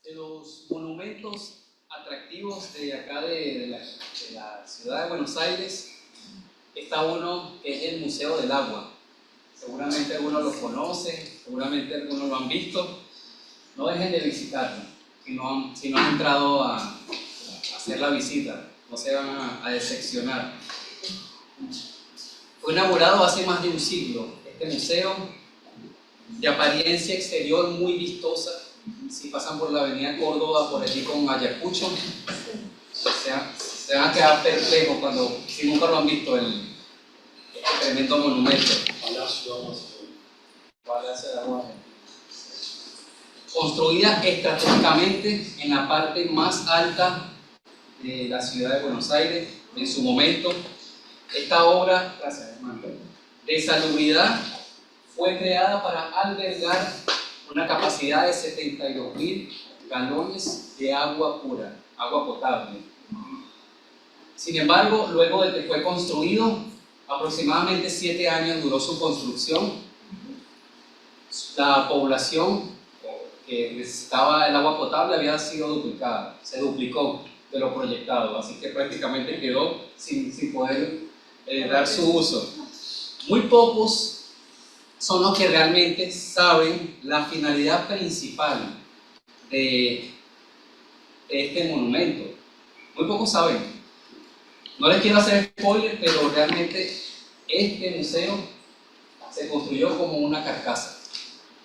De los monumentos atractivos de acá de la ciudad de Buenos Aires, está uno que es el Museo del Agua. Seguramente algunos lo conocen, seguramente algunos lo han visto. No dejen de visitarlo. Si no han entrado a hacer la visita, no se van a decepcionar. Fue inaugurado hace más de un siglo este museo, de apariencia exterior muy vistosa. Si pasan por la avenida Córdoba, por allí con Ayacucho, se van a quedar perplejos si nunca lo han visto, este tremendo monumento. Palacio de Agua. Construida estratégicamente en la parte más alta de la ciudad de Buenos Aires, en su momento. Esta obra, gracias hermano, de salubridad fue creada para albergar una capacidad de 72.000 galones de agua pura, agua potable. Sin embargo, luego de que fue construido, aproximadamente 7 años duró su construcción, la población que necesitaba el agua potable había sido duplicada, se duplicó de lo proyectado, así que prácticamente quedó sin poder dar su uso. Muy pocos son los que realmente saben la finalidad principal de este monumento. Muy pocos saben. No les quiero hacer spoiler, pero realmente este museo se construyó como una carcasa,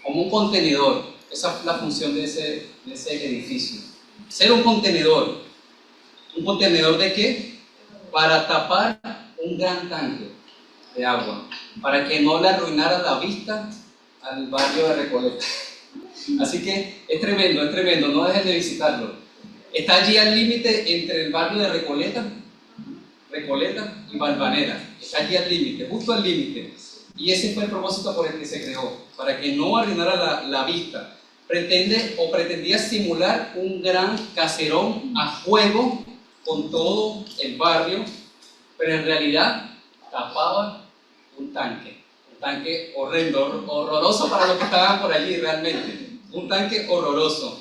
como un contenedor. Esa es la función de ese edificio. Ser un contenedor. ¿Un contenedor de qué? Para tapar un gran tanque de agua, para que no le arruinara la vista al barrio de Recoleta. Así que es tremendo, no dejen de visitarlo. Está allí al límite entre el barrio de Recoleta y Valvanera. Está allí al límite, justo al límite. Y ese fue el propósito por el que se creó, para que no arruinara la vista. Pretendía simular un gran caserón a fuego con todo el barrio, pero en realidad tapaba un tanque horrendo, horroroso para los que estaban por allí realmente, un tanque horroroso.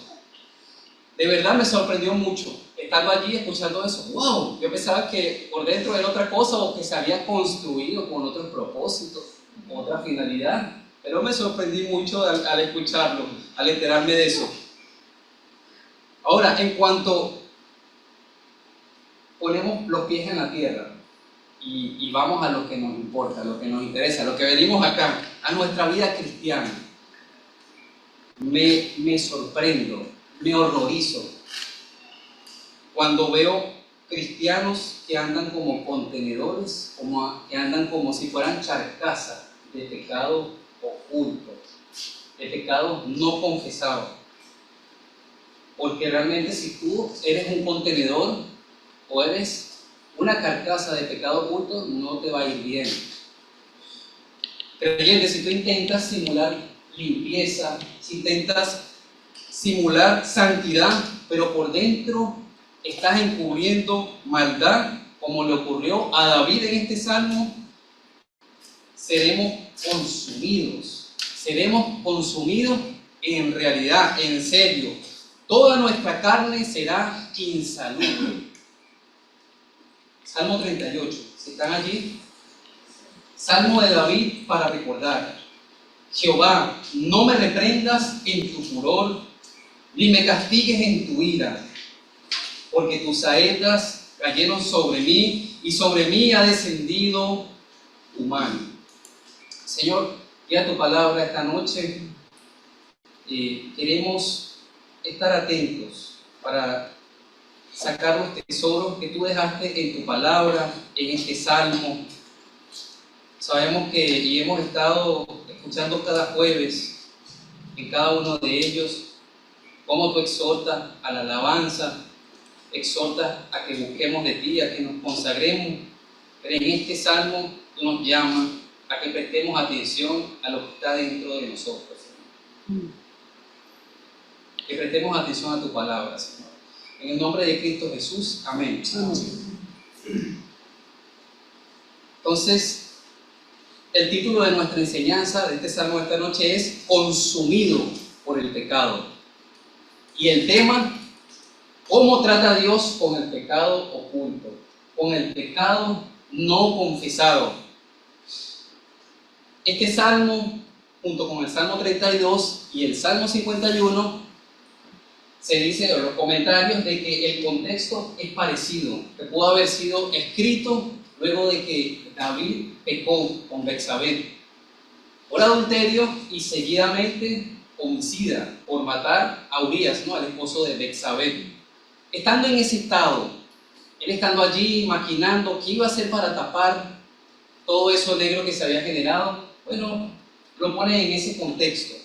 De verdad me sorprendió mucho estando allí escuchando eso. ¡Wow! Yo pensaba que por dentro era otra cosa o que se había construido con otros propósitos, con otra finalidad, pero me sorprendí mucho al escucharlo, al enterarme de eso. Ahora, en cuanto ponemos los pies en la tierra y vamos a lo que nos importa, a lo que nos interesa, a lo que venimos acá, a nuestra vida cristiana, me sorprendo, me horrorizo cuando veo cristianos que andan como contenedores, que andan como si fueran carcasas de pecado oculto, de pecado no confesado. Porque realmente si tú eres un contenedor o eres una carcasa de pecado oculto, no te va a ir bien. Creyente, si tú intentas simular limpieza, si intentas simular santidad, pero por dentro estás encubriendo maldad, como le ocurrió a David en este salmo, seremos consumidos en realidad, en serio. Toda nuestra carne será insalubre. Salmo 38, si están allí, Salmo de David para recordar. Jehová, no me reprendas en tu furor, ni me castigues en tu ira, porque tus saetas cayeron sobre mí, y sobre mí ha descendido tu mano. Señor, guía tu palabra esta noche. Queremos estar atentos para sacar los tesoros que tú dejaste en tu palabra, en este salmo. Sabemos y hemos estado escuchando cada jueves, en cada uno de ellos, cómo tú exhortas a la alabanza, exhortas a que busquemos de ti, a que nos consagremos, pero en este salmo tú nos llamas a que prestemos atención a lo que está dentro de nosotros, Señor. Que prestemos atención a tu palabra, Señor. En el nombre de Cristo Jesús, amén. Entonces, el título de nuestra enseñanza de este salmo de esta noche es Consumido por el pecado. Y el tema, ¿cómo trata Dios con el pecado oculto? Con el pecado no confesado. Este salmo, junto con el Salmo 32 y el Salmo 51, se dice en los comentarios de que el contexto es parecido, que pudo haber sido escrito luego de que David pecó con Betsabé por adulterio y seguidamente homicida por matar a Urías, ¿no?, al esposo de Betsabé. Estando en ese estado, él estando allí maquinando qué iba a hacer para tapar todo eso negro que se había generado, bueno, lo pone en ese contexto.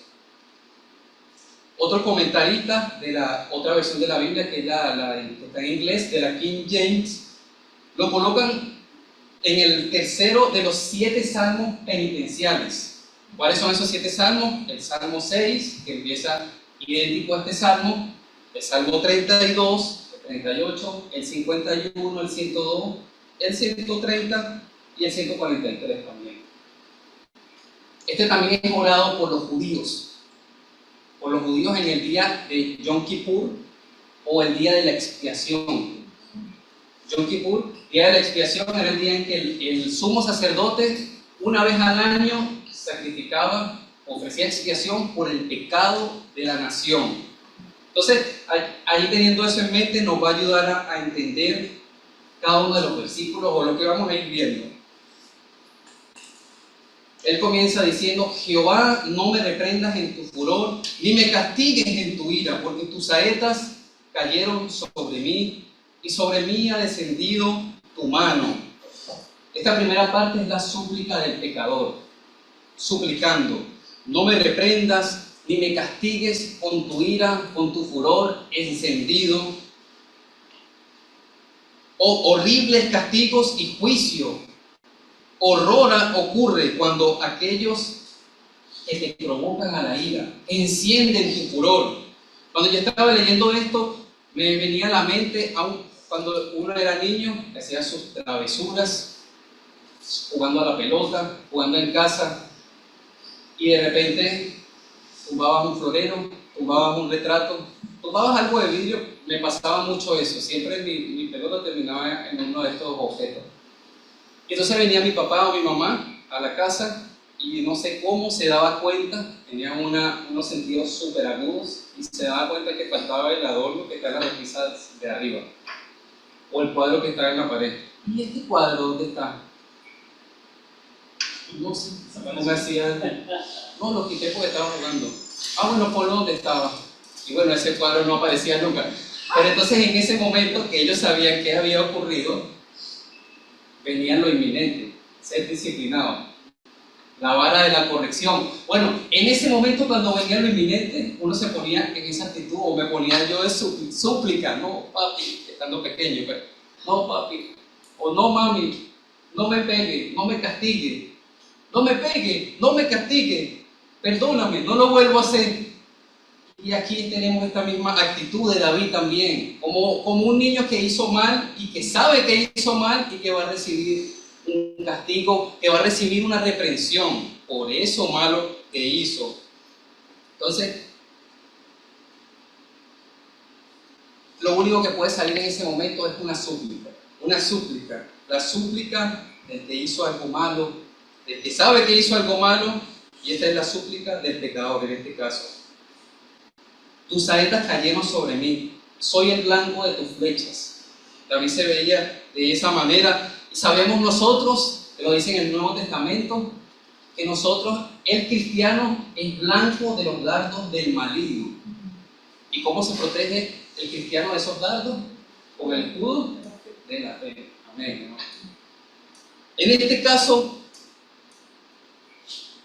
Otro comentarista de la otra versión de la Biblia, que es la que está en inglés, de la King James, lo colocan en el tercero de los 7 salmos penitenciales. ¿Cuáles son esos 7 salmos? El Salmo 6, que empieza idéntico a este salmo, el Salmo 32, el 38, el 51, el 102, el 130 y el 143 también. Este también es orado por los judíos en el día de Yom Kippur o el día de la expiación. Yom Kippur, día de la expiación, era el día en que el sumo sacerdote una vez al año sacrificaba, ofrecía expiación por el pecado de la nación. Entonces, ahí teniendo eso en mente, nos va a ayudar a entender cada uno de los versículos o lo que vamos a ir viendo. Él comienza diciendo: Jehová, no me reprendas en tu furor, ni me castigues en tu ira, porque tus saetas cayeron sobre mí, y sobre mí ha descendido tu mano. Esta primera parte es la súplica del pecador, suplicando: no me reprendas, ni me castigues con tu ira, con tu furor encendido. Oh, horribles castigos y juicio. Horror ocurre cuando aquellos que te provocan a la ira encienden tu furor. Cuando yo estaba leyendo esto, me venía a la mente cuando uno era niño, hacía sus travesuras, jugando a la pelota, jugando en casa, y de repente tumbabas un florero, tumbabas un retrato, tumbabas algo de vidrio. Me pasaba mucho eso, siempre mi pelota terminaba en uno de estos objetos. Entonces venía mi papá o mi mamá a la casa y no sé cómo se daba cuenta, tenía unos sentidos súper agudos, y se daba cuenta que faltaba el adorno que está en la repisa de arriba o el cuadro que está en la pared. ¿Y este cuadro dónde está? No sé, no me hacía, no, lo quité porque estaba jugando. Bueno, por dónde estaba. Y bueno, ese cuadro no aparecía nunca. Pero entonces en ese momento que ellos sabían qué había ocurrido, venía lo inminente, ser disciplinado, la vara de la corrección. Bueno, en ese momento cuando venía lo inminente, uno se ponía en esa actitud, o me ponía yo de súplica: no papi, estando pequeño, pero no papi, o no mami, no me pegue, no me castigue, no me pegue, no me castigue, perdóname, no lo vuelvo a hacer. Y aquí tenemos esta misma actitud de David también, como un niño que hizo mal y que sabe que hizo mal y que va a recibir un castigo, que va a recibir una reprensión por eso malo que hizo. Entonces, lo único que puede salir en ese momento es una súplica, la súplica del que hizo algo malo, del que sabe que hizo algo malo, y esta es la súplica del pecador en este caso. Tus saetas cayeron sobre mí, soy el blanco de tus flechas. David se veía de esa manera, y sabemos nosotros, que lo dice en el Nuevo Testamento, que nosotros, el cristiano, es blanco de los dardos del maligno. ¿Y cómo se protege el cristiano de esos dardos? Con el escudo de la fe. Amén, ¿no? En este caso,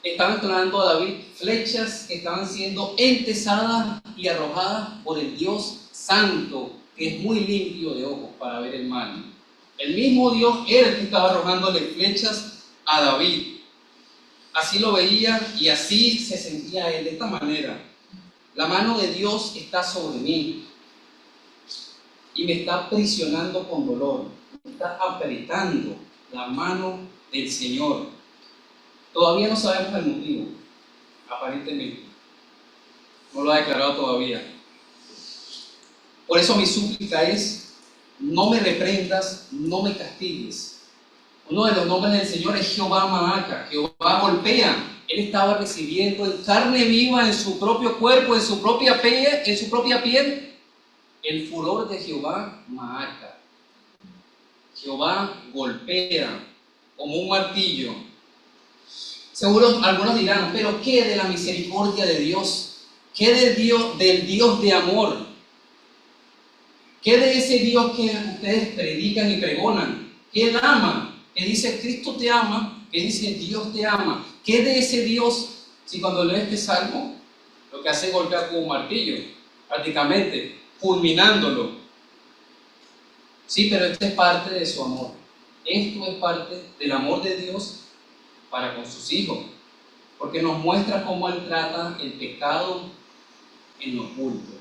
estaban clamando a David flechas que estaban siendo entesadas y arrojadas por el Dios Santo, que es muy limpio de ojos para ver el mal. El mismo Dios era el que estaba arrojándole flechas a David. Así lo veía y así se sentía él, de esta manera: la mano de Dios está sobre mí y me está aprisionando con dolor, me está apretando la mano del Señor. Todavía no sabemos el motivo, aparentemente. No lo ha declarado todavía. Por eso mi súplica es: no me reprendas, no me castigues. Uno de los nombres del Señor es Jehová Maaca. Jehová golpea. Él estaba recibiendo en carne viva, en su propio cuerpo, en su propia piel, el furor de Jehová Maaca. Jehová golpea como un martillo. Seguro algunos dirán: pero ¿qué de la misericordia de Dios? ¿Qué del Dios de amor? ¿Qué de ese Dios que ustedes predican y pregonan? Que Él ama, que dice Cristo te ama, que dice Dios te ama. ¿Qué de ese Dios? Si cuando lees este salmo, lo que hace es golpear con un martillo, prácticamente, fulminándolo. Sí, pero esto es parte de su amor. Esto es parte del amor de Dios para con sus hijos, porque nos muestra cómo Él trata el pecado en lo oculto,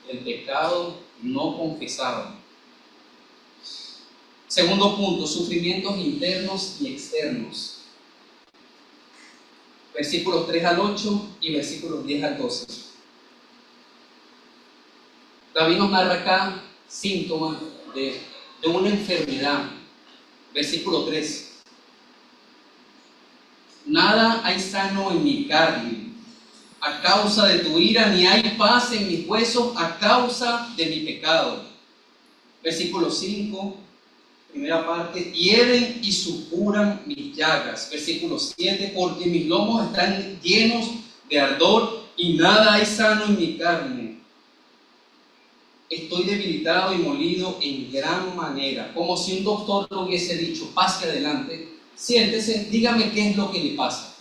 el pecado no confesado. Segundo punto: sufrimientos internos y externos. Versículos 3 al 8 y versículos 10 al 12. David nos narra acá síntomas de una enfermedad. Versículo 3. Nada hay sano en mi carne, a causa de tu ira, ni hay paz en mis huesos a causa de mi pecado. Versículo 5, primera parte: hieren y supuran mis llagas. Versículo 7: porque mis lomos están llenos de ardor y nada hay sano en mi carne. Estoy debilitado y molido en gran manera. Como si un doctor le hubiese dicho: pase adelante, siéntese, dígame qué es lo que le pasa.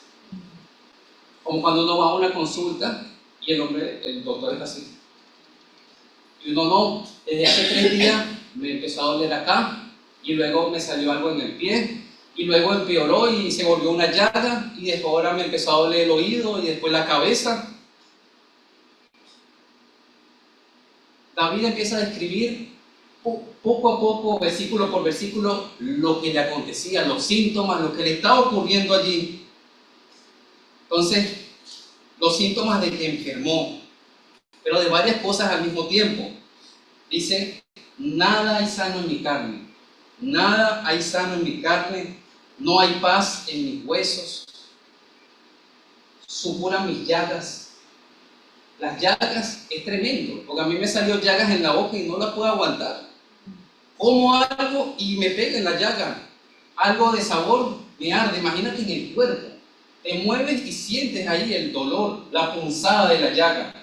Como cuando uno va a una consulta y el doctor está así. Y uno: no, desde hace 3 días me empezó a doler acá, y luego me salió algo en el pie, y luego empeoró y se volvió una llaga, y después ahora me empezó a doler el oído y después la cabeza. David empieza a describir poco a poco, versículo por versículo, lo que le acontecía, los síntomas, lo que le estaba ocurriendo allí. Entonces, los síntomas de que enfermó, pero de varias cosas al mismo tiempo. Dice: nada hay sano en mi carne, nada hay sano en mi carne, no hay paz en mis huesos, supuran mis llagas. Las llagas es tremendo, porque a mí me salió llagas en la boca y no la puedo aguantar. Como algo y me pega en la llaga, algo de sabor me arde. Imagínate en el cuerpo, te mueves y sientes ahí el dolor, la punzada de la llaga.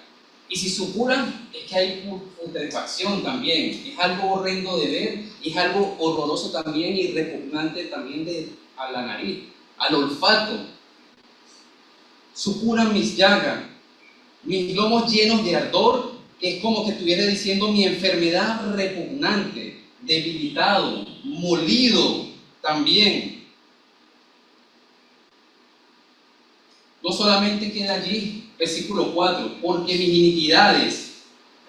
Y si supuran, es que hay putrefacción también, es algo horrendo de ver, es algo horroroso también y repugnante también a la nariz, al olfato. Supuran mis llagas, mis lomos llenos de ardor, que es como que estuviera diciendo mi enfermedad repugnante, debilitado, molido también. No solamente queda allí, versículo 4, porque mis iniquidades.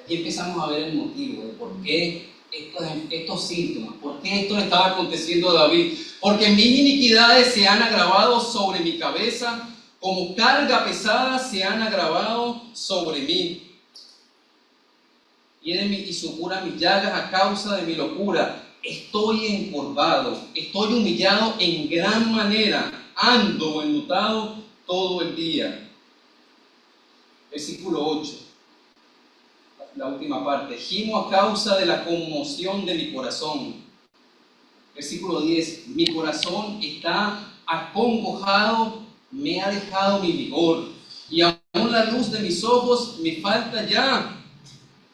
Aquí empezamos a ver el motivo de por qué estos síntomas, por qué esto le estaba aconteciendo a David. Porque mis iniquidades se han agravado sobre mi cabeza, como carga pesada se han agravado sobre mí. Y supuran mis llagas a causa de mi locura. Estoy encorvado, estoy humillado en gran manera, ando enlutado todo el día. Versículo 8, la última parte: gimo a causa de la conmoción de mi corazón. Versículo 10: mi corazón está acongojado, me ha dejado mi vigor, y aún la luz de mis ojos me falta ya.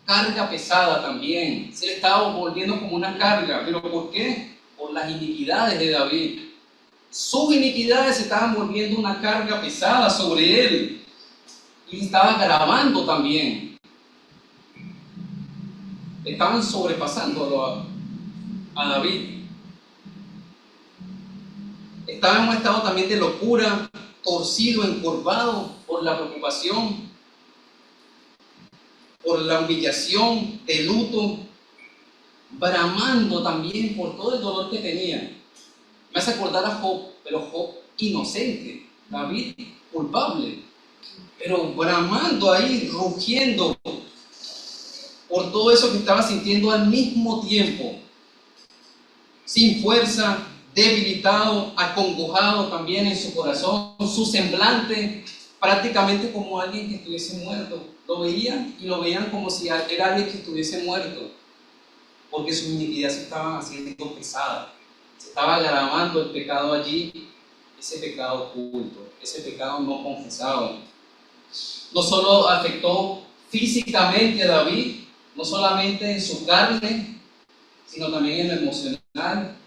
Carga pesada también, se le estaba volviendo como una carga. ¿Pero por qué? Por las iniquidades de David. Sus iniquidades se estaban volviendo una carga pesada sobre él, y estaba agravando también. Estaban sobrepasando a David. Estaba en un estado también de locura, torcido, encorvado por la preocupación, por la humillación, de luto, bramando también por todo el dolor que tenía. Me hace acordar a Job, pero Job inocente, David culpable, pero bramando ahí, rugiendo por todo eso que estaba sintiendo al mismo tiempo, sin fuerza, debilitado, acongojado también en su corazón, su semblante prácticamente como alguien que estuviese muerto. Lo veían y lo veían como si era alguien que estuviese muerto, porque su iniquidad se estaba haciendo pesada, se estaba agravando el pecado allí, ese pecado oculto, ese pecado no confesado. No solo afectó físicamente a David, no solamente en su carne, sino también en lo emocional,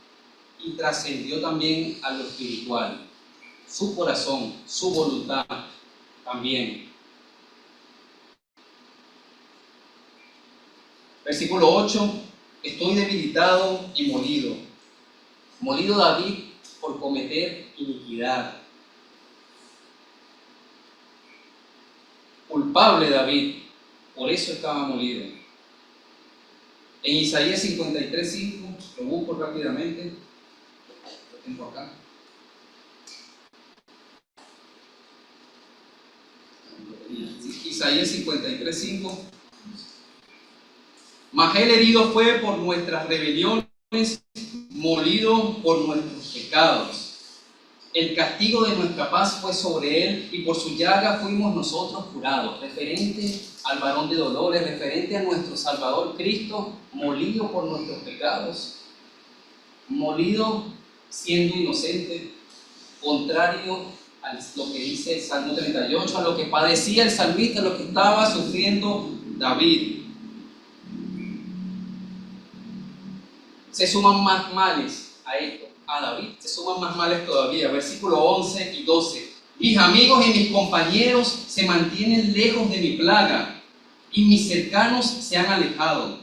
y trascendió también a lo espiritual, su corazón, su voluntad también. Versículo 8, estoy debilitado y molido. Molido David por cometer iniquidad. Culpable David, por eso estaba molido. En Isaías 53:5, lo busco rápidamente, lo tengo acá. Isaías 53:5. Mas él herido fue por nuestras rebeliones, molido por nuestros pecados. El castigo de nuestra paz fue sobre él, y por su llaga fuimos nosotros curados. Referente al varón de dolores, referente a nuestro Salvador Cristo, molido por nuestros pecados, molido siendo inocente, contrario a lo que dice el Salmo 38, a lo que padecía el salmista, a lo que estaba sufriendo David. Se suman más males a esto, a David, se suman más males todavía. Versículo 11 y 12. Mis amigos y mis compañeros se mantienen lejos de mi plaga, y mis cercanos se han alejado.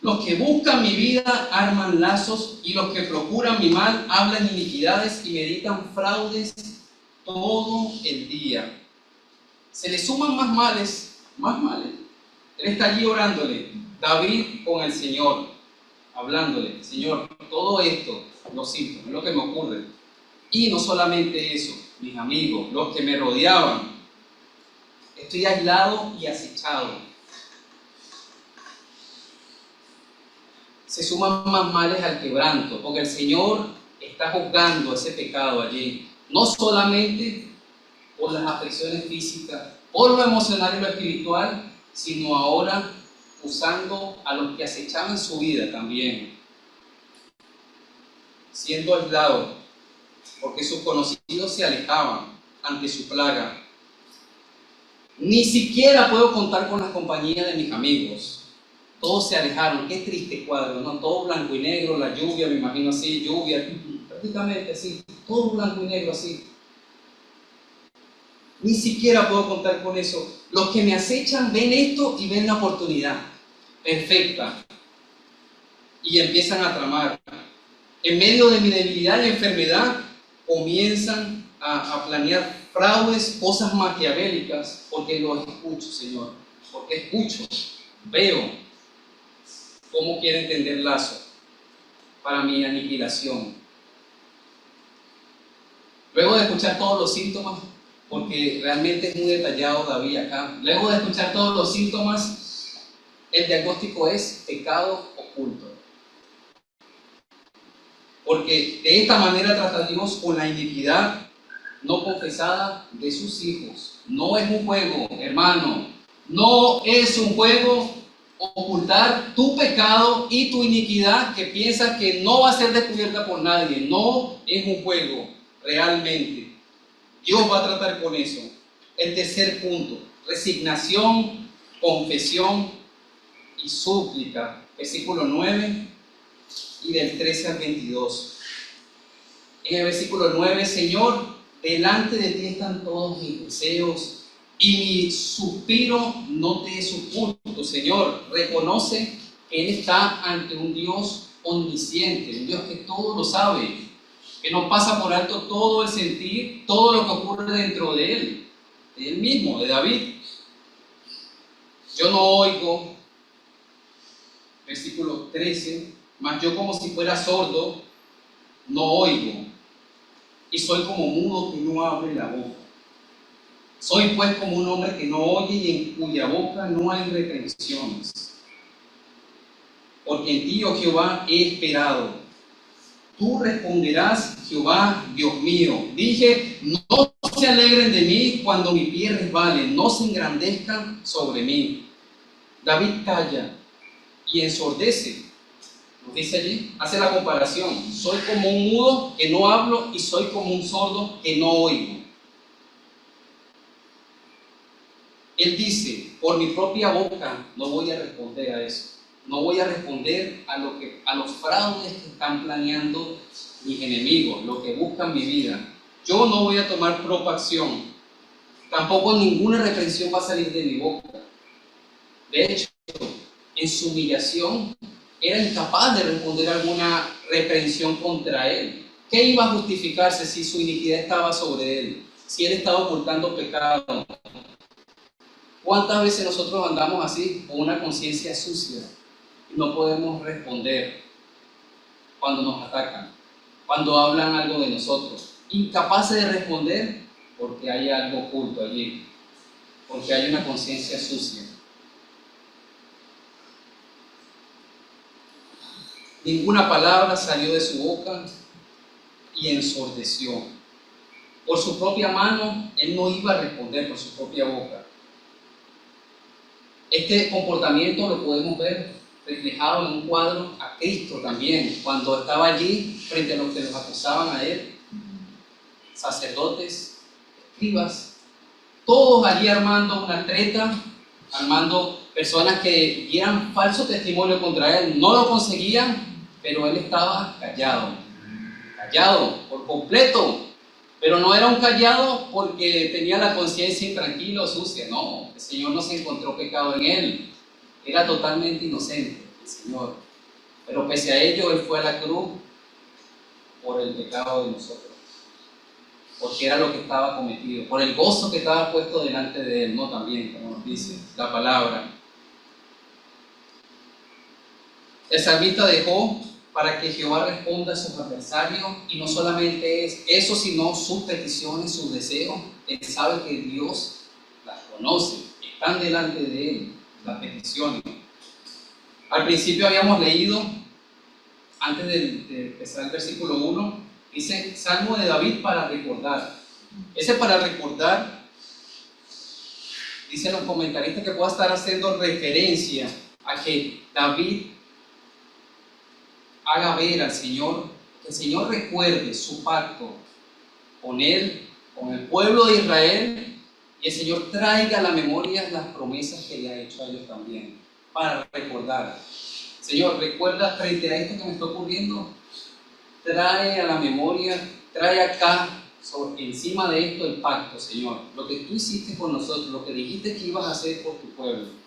Los que buscan mi vida arman lazos, y los que procuran mi mal hablan iniquidades y meditan fraudes todo el día. Se le suman más males, más males. Él está allí orándole, David con el Señor, hablándole, Señor, todo esto, los síntomas, es lo que me ocurre. Y no solamente eso, mis amigos, los que me rodeaban, estoy aislado y acechado. Se suman más males al quebranto, porque el Señor está juzgando ese pecado allí, no solamente por las aflicciones físicas, por lo emocional y lo espiritual, sino ahora usando a los que acechaban su vida también, siendo aislado, porque sus conocidos se alejaban ante su plaga. Ni siquiera puedo contar con la compañía de mis amigos. Todos se alejaron. Qué triste cuadro, ¿no? Todo blanco y negro, la lluvia, me imagino así, lluvia, prácticamente así, todo blanco y negro así. Ni siquiera puedo contar con eso. Los que me acechan ven esto y ven la oportunidad perfecta y empiezan a tramar. En medio de mi debilidad y enfermedad comienzan a planear fraudes, cosas maquiavélicas, porque los escucho, Señor, porque escucho, veo cómo quieren tender lazo para mi aniquilación. Luego de escuchar todos los síntomas, porque realmente es muy detallado David acá, luego de escuchar todos los síntomas, el diagnóstico es pecado oculto. Porque de esta manera trata Dios con la iniquidad no confesada de sus hijos. No es un juego, hermano, no es un juego ocultar tu pecado y tu iniquidad que piensas que no va a ser descubierta por nadie. No es un juego, realmente. Dios va a tratar con eso. El tercer punto, resignación, confesión y súplica. Versículo 9 y del 13 al 22. En el versículo 9, Señor, delante de ti están todos mis deseos, y mi suspiro no te es oculto. Señor, reconoce que Él está ante un Dios omnisciente, un Dios que todo lo sabe, que no pasa por alto todo el sentir, todo lo que ocurre dentro de Él mismo, de David. Yo no oigo, versículo 13, mas yo como si fuera sordo, no oigo, y soy como mudo que no abre la boca. Soy pues como un hombre que no oye y en cuya boca no hay reprensiones. porque en ti, oh Jehová, he esperado. Tú responderás, Jehová, Dios mío. Dije, no se alegren de mí cuando mi pie resbale, no se engrandezcan sobre mí. David calla y ensordece. Nos dice allí, hace la comparación. Soy como un mudo que no hablo y soy como un sordo que no oigo. Él dice, por mi propia boca no voy a responder a eso. No voy a responder a los fraudes que están planeando mis enemigos, los que buscan mi vida. Yo no voy a tomar propacción. Tampoco ninguna reprensión va a salir de mi boca. De hecho, en su humillación, era incapaz de responder alguna reprensión contra él. ¿Qué iba a justificarse si su iniquidad estaba sobre él? Si él estaba ocultando pecado. ¿Cuántas veces nosotros andamos así, con una conciencia sucia, y no podemos responder cuando nos atacan, cuando hablan algo de nosotros? Incapaces de responder porque hay algo oculto allí, porque hay una conciencia sucia. Ninguna palabra salió de su boca y ensordeció. Por su propia mano, él no iba a responder por su propia boca. Este comportamiento lo podemos ver reflejado en un cuadro a Cristo también, cuando estaba allí frente a los que los acusaban a él, sacerdotes, escribas, todos allí armando una treta, armando personas que dieran falso testimonio contra él. No lo conseguían, pero él estaba callado por completo. Pero no era un callado porque tenía la conciencia intranquila o sucia, no, el Señor no se encontró pecado en él, era totalmente inocente el Señor, pero pese a ello él fue a la cruz por el pecado de nosotros, porque era lo que estaba cometido, por el gozo que estaba puesto delante de él, no también, como nos dice la palabra. El salmista dejó para que Jehová responda a sus adversarios, y no solamente es eso, sino sus peticiones, sus deseos. Él sabe que Dios las conoce, están delante de él las peticiones. Al principio habíamos leído, antes de empezar el versículo 1, dice Salmo de David para recordar. Ese para recordar, dicen los comentaristas, que pueda estar haciendo referencia a que David haga ver al Señor, que el Señor recuerde su pacto con él, con el pueblo de Israel, y el Señor traiga a la memoria las promesas que le ha hecho a ellos también, para recordar. Señor, recuerda frente a esto que me está ocurriendo, trae a la memoria, trae acá, encima de esto, el pacto, Señor, lo que tú hiciste con nosotros, lo que dijiste que ibas a hacer por tu pueblo.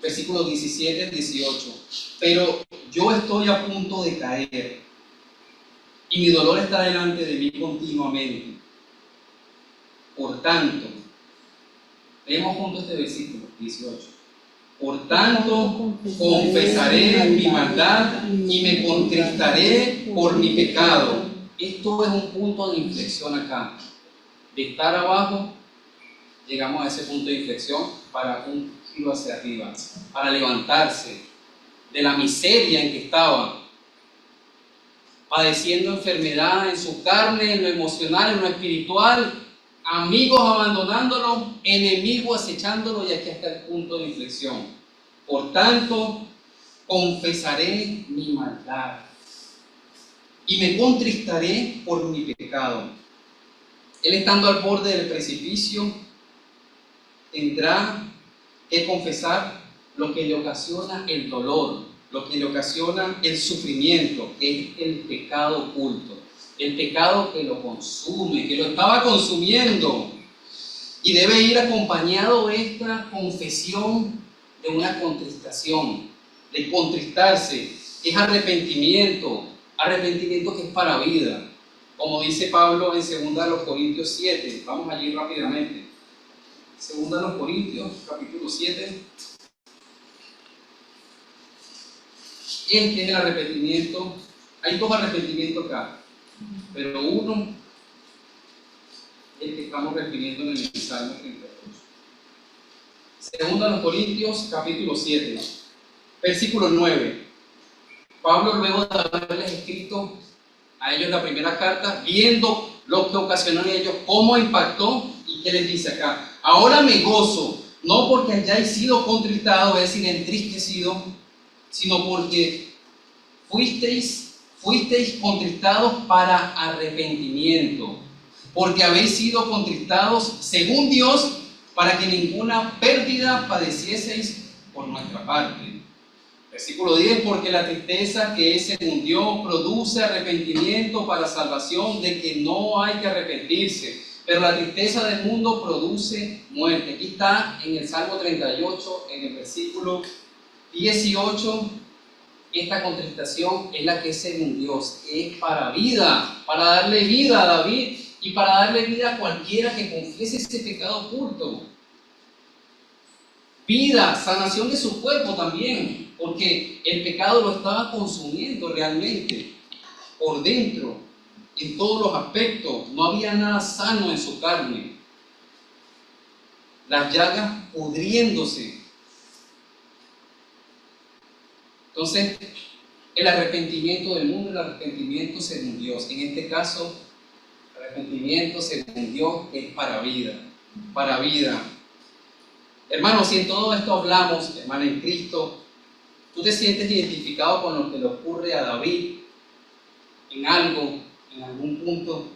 Versículos 17 al 18. Pero yo estoy a punto de caer, y mi dolor está delante de mí continuamente. Por tanto, leemos juntos este versículo 18. Por tanto, confesaré mi maldad y me contristaré por mi pecado. Esto es un punto de inflexión acá. De estar abajo, llegamos a ese punto de inflexión para un giro hacia arriba, para levantarse de la miseria en que estaba, padeciendo enfermedad en su carne, en lo emocional, en lo espiritual, amigos abandonándolo, enemigos acechándolo, y aquí está el punto de inflexión. Por tanto, confesaré mi maldad y me contristaré por mi pecado. Él, estando al borde del precipicio, tendrá que confesar lo que le ocasiona el dolor, lo que le ocasiona el sufrimiento, que es el pecado oculto, el pecado que lo consume, que lo estaba consumiendo. Y debe ir acompañado esta confesión de una contristación, de contristarse, es arrepentimiento, arrepentimiento que es para vida. Como dice Pablo en 2 Corintios 7, vamos allí rápidamente. 2 Corintios, capítulo 7. Este es el arrepentimiento. Hay dos arrepentimientos acá, pero uno, el que estamos refiriendo en el Salmo 38. Segundo a los Corintios, capítulo 7, versículo 9. Pablo, luego de haberles escrito a ellos la primera carta, viendo lo que ocasionó en ellos, cómo impactó, y qué les dice acá: ahora me gozo, no porque hayáis sido contristados, es decir, entristecidos, sino porque fuisteis contristados para arrepentimiento, porque habéis sido contristados según Dios, para que ninguna pérdida padecieseis por nuestra parte. Versículo 10, porque la tristeza que es según Dios produce arrepentimiento para salvación, de que no hay que arrepentirse, pero la tristeza del mundo produce muerte. Aquí está en el Salmo 38, en el versículo 18, esta contristación es la que es según Dios, es para vida, para darle vida a David y para darle vida a cualquiera que confiese ese pecado oculto. Vida, sanación de su cuerpo también, porque el pecado lo estaba consumiendo realmente por dentro, en todos los aspectos. No había nada sano en su carne. Las llagas pudriéndose. Entonces, el arrepentimiento del mundo, el arrepentimiento según Dios. En este caso, el arrepentimiento según Dios es para vida, para vida. Hermanos, si en todo esto hablamos, hermano, en Cristo, tú te sientes identificado con lo que le ocurre a David en algo, en algún punto,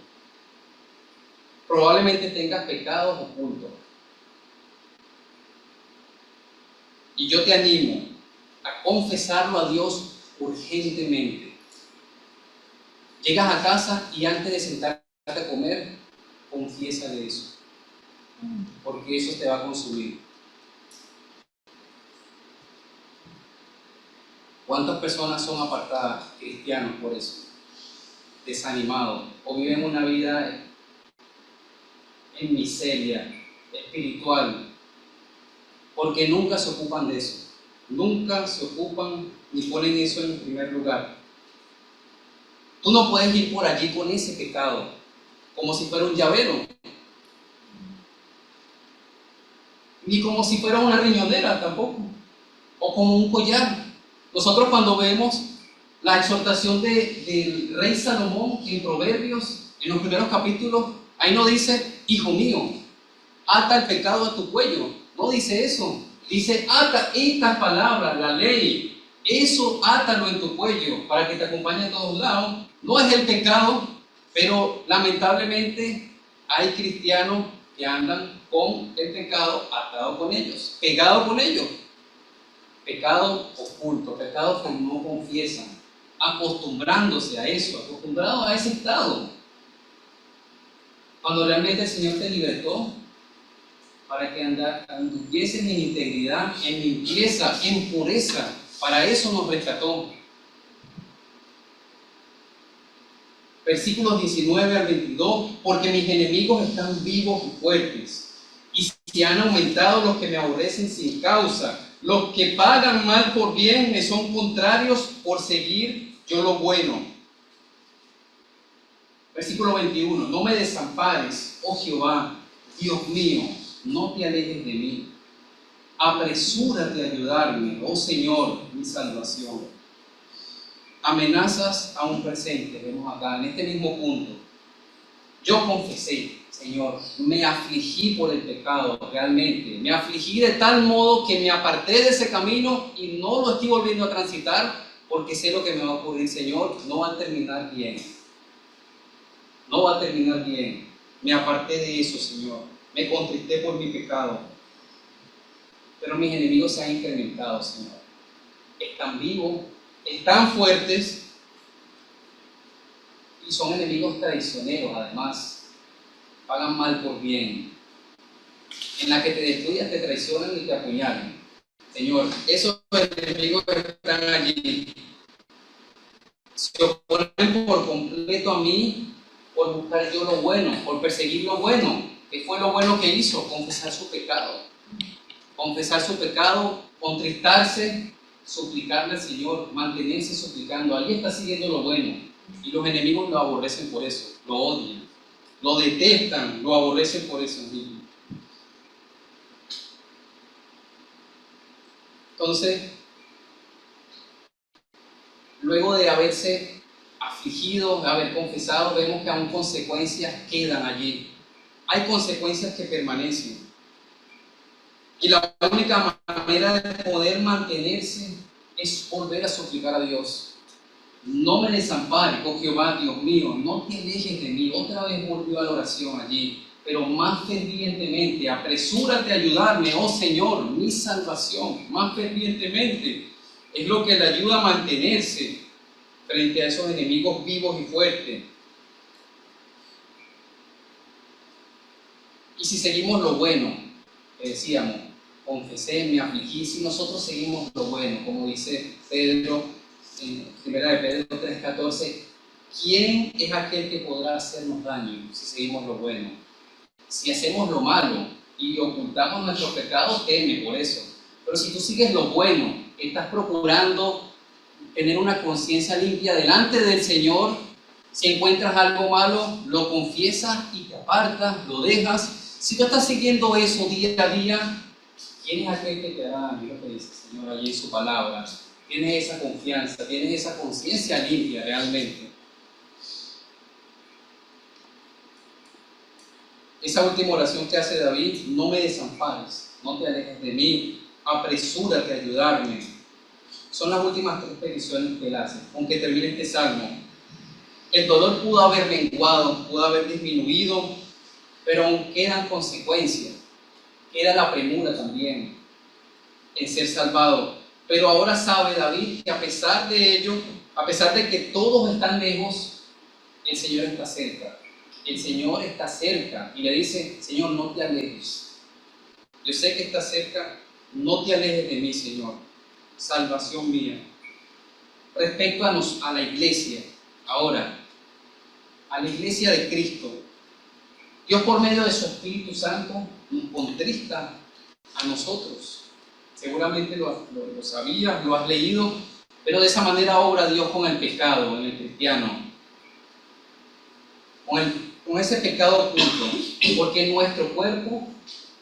probablemente tengas pecados ocultos. Y yo te animo a confesarlo a Dios urgentemente. Llegas a casa y antes de sentarte a comer, confiésale eso, porque eso te va a consumir. ¿Cuántas personas son apartadas, cristianos, por eso? Desanimados, o viven una vida en miseria espiritual, porque nunca se ocupan de eso. Nunca se ocupan ni ponen eso en primer lugar. Tú no puedes ir por allí con ese pecado, como si fuera un llavero, ni como si fuera una riñonera tampoco, o como un collar. Nosotros cuando vemos la exhortación del rey Salomón en Proverbios, en los primeros capítulos, ahí no dice: hijo mío, ata el pecado a tu cuello. No dice eso. Dice: ata estas palabras, la ley, eso átalo en tu cuello para que te acompañe a todos lados. No es el pecado, pero lamentablemente hay cristianos que andan con el pecado atado con ellos, pegado con ellos. Pecado oculto, pecado que no confiesan, acostumbrándose a eso, acostumbrados a ese estado. Cuando realmente el Señor te libertó para que anduvieses en integridad, en limpieza, en pureza, para eso nos rescató. Versículos 19 al 22, porque mis enemigos están vivos y fuertes, y se han aumentado los que me aborrecen sin causa. Los que pagan mal por bien me son contrarios por seguir yo lo bueno. Versículo 21, no me desampares, oh Jehová, Dios mío, no te alejes de mí. Apresúrate a ayudarme, oh Señor, mi salvación. Amenazas aún presentes, vemos acá, en este mismo punto. Yo confesé, Señor, me afligí por el pecado, realmente. Me afligí de tal modo que me aparté de ese camino y no lo estoy volviendo a transitar, porque sé lo que me va a ocurrir, Señor, no va a terminar bien. No va a terminar bien. Me aparté de eso, Señor. Me contristé por mi pecado. Pero mis enemigos se han incrementado, Señor. Están vivos, están fuertes y son enemigos traicioneros, además. Pagan mal por bien. En la que te destruyan, te traicionan y te apuñalan. Señor, esos enemigos que están allí se oponen por completo a mí, por buscar yo lo bueno, por perseguir lo bueno. ¿Qué fue lo bueno que hizo? Confesar su pecado. Confesar su pecado, contristarse, suplicarle al Señor, mantenerse suplicando. Ahí está siguiendo lo bueno. Y los enemigos lo aborrecen por eso, lo odian, lo detestan, lo aborrecen por eso mismo. Entonces, luego de haberse afligido, de haber confesado, vemos que aún consecuencias quedan allí. Hay consecuencias que permanecen. Y la única manera de poder mantenerse es volver a suplicar a Dios. No me desampares, oh Jehová, Dios mío, no te alejes de mí. Otra vez volvió a la oración allí, pero más fervientemente, apresúrate a ayudarme, oh Señor, mi salvación. Más fervientemente es lo que le ayuda a mantenerse frente a esos enemigos vivos y fuertes. Y si seguimos lo bueno, que decíamos, confesé, me afligí, si nosotros seguimos lo bueno, como dice Pedro, en 1 de Pedro 3:14, ¿quién es aquel que podrá hacernos daño si seguimos lo bueno? Si hacemos lo malo y ocultamos nuestros pecados, teme por eso. Pero si tú sigues lo bueno, estás procurando tener una conciencia limpia delante del Señor, si encuentras algo malo, lo confiesas y te apartas, lo dejas. Si tú estás siguiendo eso día a día, ¿quién es aquel que te hará daño? Lo que dice el Señor allí en su palabra. Tienes esa confianza, tienes esa conciencia limpia realmente. Esa última oración que hace David, no me desampares, no te alejes de mí, apresúrate a ayudarme. Son las últimas 3 peticiones que él hace, aunque termine este salmo. El dolor pudo haber menguado, pudo haber disminuido, pero aún quedan consecuencias. Queda la premura también en ser salvado. Pero ahora sabe David que a pesar de ello, a pesar de que todos están lejos, el Señor está cerca. El Señor está cerca y le dice, Señor, no te alejes. Yo sé que estás cerca, no te alejes de mí, Señor. Salvación mía. Respecto a la iglesia, ahora, a la iglesia de Cristo, Dios por medio de su Espíritu Santo nos contrista a nosotros. Seguramente lo sabías, lo has leído, pero de esa manera obra Dios con el pecado, en el cristiano. Con ese pecado oculto, porque nuestro cuerpo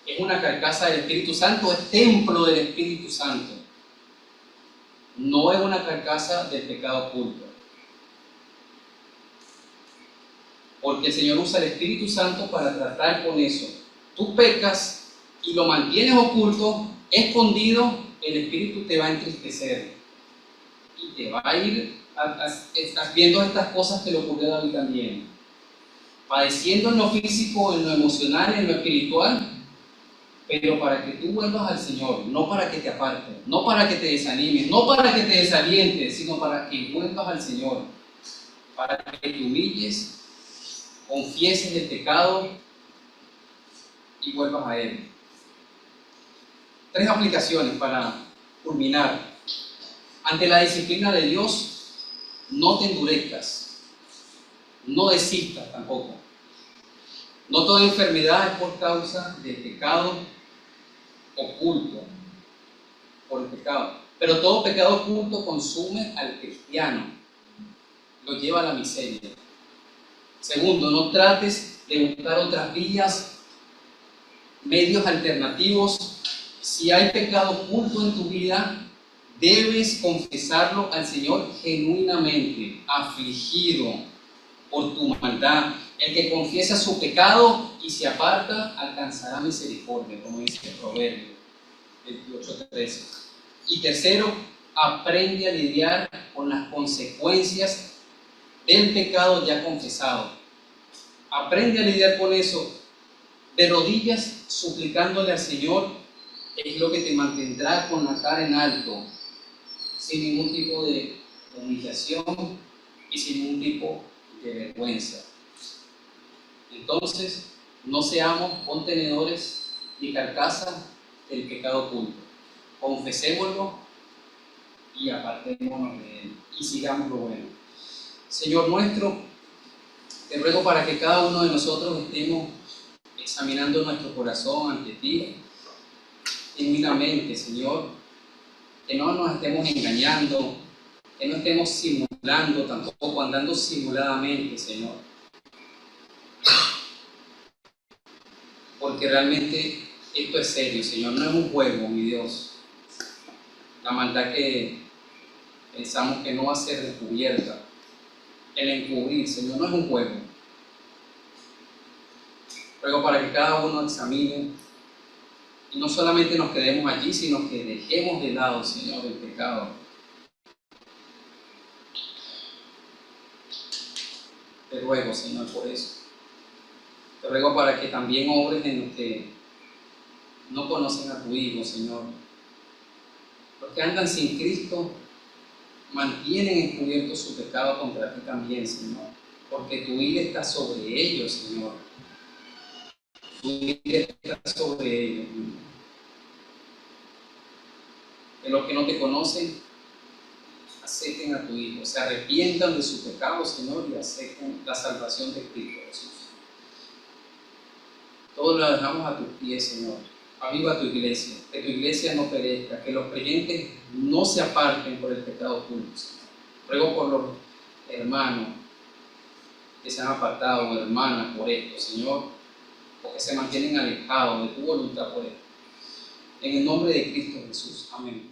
es una carcasa del Espíritu Santo, es templo del Espíritu Santo. No es una carcasa del pecado oculto. Porque el Señor usa el Espíritu Santo para tratar con eso. Tú pecas y lo mantienes oculto, escondido, el Espíritu te va a entristecer. Y te va a ir, estás viendo estas cosas que le ocurrió a David también. Padeciendo en lo físico, en lo emocional, en lo espiritual, pero para que tú vuelvas al Señor, no para que te apartes, no para que te desanimes, no para que te desalientes, sino para que vuelvas al Señor, para que te humilles, confieses el pecado y vuelvas a Él. 3 aplicaciones para culminar. Ante la disciplina de Dios, no te endurezcas, no desistas tampoco. No toda enfermedad es por causa del pecado oculto, por el pecado. Pero todo pecado oculto consume al cristiano, lo lleva a la miseria. Segundo, no trates de buscar otras vías, medios alternativos. Si hay pecado oculto en tu vida, debes confesarlo al Señor genuinamente, afligido por tu maldad. El que confiesa su pecado y se aparta, alcanzará misericordia, como dice el Proverbio 28:13. Y tercero, aprende a lidiar con las consecuencias del pecado ya confesado. Aprende a lidiar con eso. De rodillas, suplicándole al Señor, es lo que te mantendrá con la cara en alto, sin ningún tipo de humillación y sin ningún tipo de vergüenza. Entonces, no seamos contenedores ni carcasas del pecado oculto. Confesémoslo y apartémonos de él y sigamos lo bueno. Señor nuestro, te ruego para que cada uno de nosotros estemos examinando nuestro corazón ante ti genuinamente, Señor, que no nos estemos engañando, que no estemos simulando tampoco, andando simuladamente, Señor. Porque realmente esto es serio, Señor, no es un juego, mi Dios. la maldad que pensamos que no va a ser descubierta, el encubrir, Señor, no es un juego. Ruego para que cada uno examine y no solamente nos quedemos allí, sino que dejemos de lado, Señor, el pecado. Te ruego, Señor, por eso. Te ruego para que también obres en los que no conocen a tu Hijo, Señor. Los que andan sin Cristo mantienen encubierto su pecado contra ti también, Señor. Porque tu ira está sobre ellos, Señor. Tu ira está sobre ellos, Señor. Que los que no te conocen acepten a tu Hijo, se arrepientan de su pecado, Señor, y acepten la salvación de Cristo Jesús. Todo lo dejamos a tus pies, Señor. Aviva tu iglesia, que tu iglesia no perezca, que los creyentes no se aparten por el pecado oculto, Señor. Ruego por los hermanos que se han apartado, o hermanas, por esto, Señor, porque se mantienen alejados de tu voluntad por esto. En el nombre de Cristo Jesús. Amén.